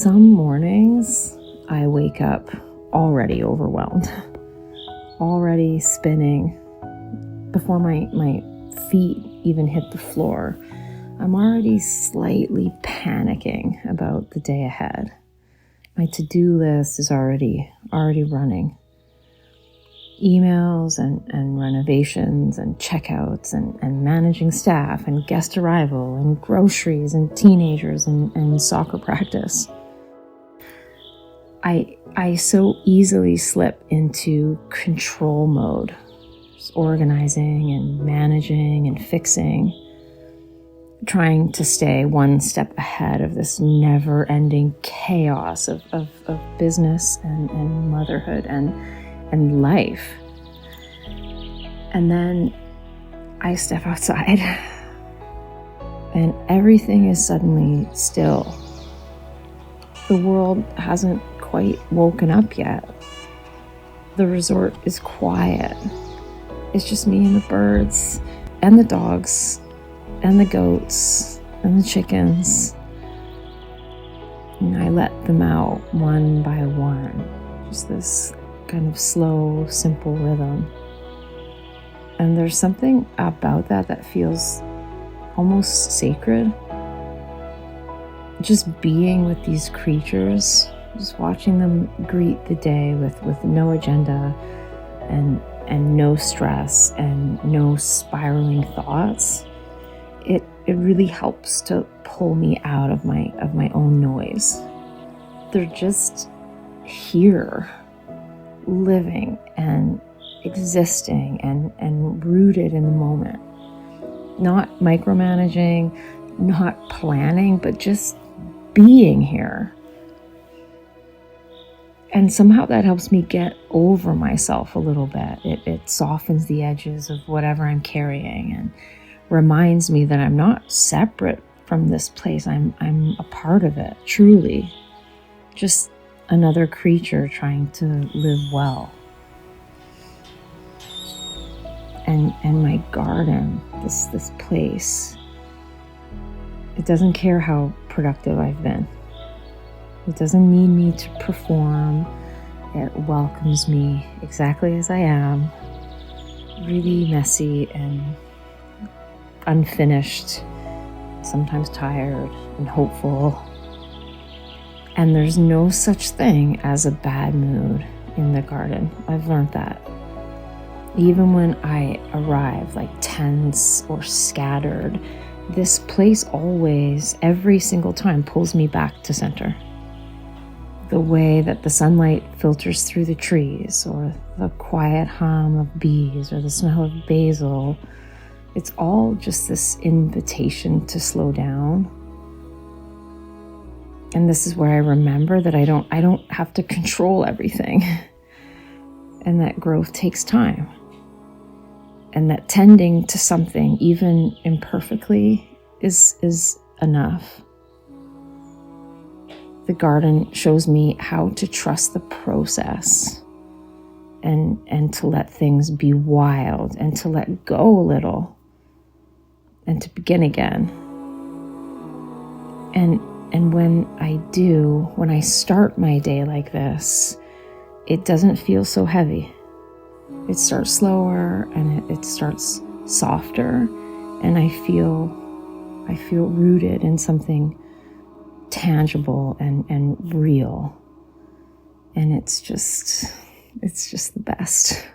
Some mornings I wake up already overwhelmed, already spinning. Before my feet even hit the floor, I'm already slightly panicking about the day ahead. My to-do list is already running. Emails and renovations and checkouts and managing staff and guest arrival and groceries and teenagers and soccer practice. I so easily slip into control mode, just organizing and managing and fixing, trying to stay one step ahead of this never-ending chaos of business and motherhood and life. And then I step outside and everything is suddenly still. The world hasn't quite woken up yet. The resort is quiet. It's just me and the birds and the dogs and the goats and the chickens. And I let them out one by one. Just this kind of slow, simple rhythm. And there's something about that feels almost sacred. Just being with these creatures, just watching them greet the day with no agenda and no stress and no spiraling thoughts. It really helps to pull me out of my own noise. They're just here, living and existing and rooted in the moment. Not micromanaging, not planning, but just being here. And somehow that helps me get over myself a little bit. It softens the edges of whatever I'm carrying and reminds me that I'm not separate from this place. I'm a part of it, truly. Just another creature trying to live well. And my garden, this place, it doesn't care how productive I've been. It doesn't need me to perform. It welcomes me exactly as I am, really messy and unfinished, sometimes tired and hopeful. And there's no such thing as a bad mood in the garden. I've learned that. Even when I arrive like tense or scattered, this place always, every single time, pulls me back to center. The way that the sunlight filters through the trees, or the quiet hum of bees, or the smell of basil, it's all just this invitation to slow down. And this is where I remember that I don't have to control everything, and that growth takes time, and that tending to something, even imperfectly, is enough. The garden shows me how to trust the process and to let things be wild and to let go a little and to begin again. And when I do, when I start my day like this, it doesn't feel so heavy. It starts slower and it starts softer, and I feel rooted in something tangible and real. And it's just the best.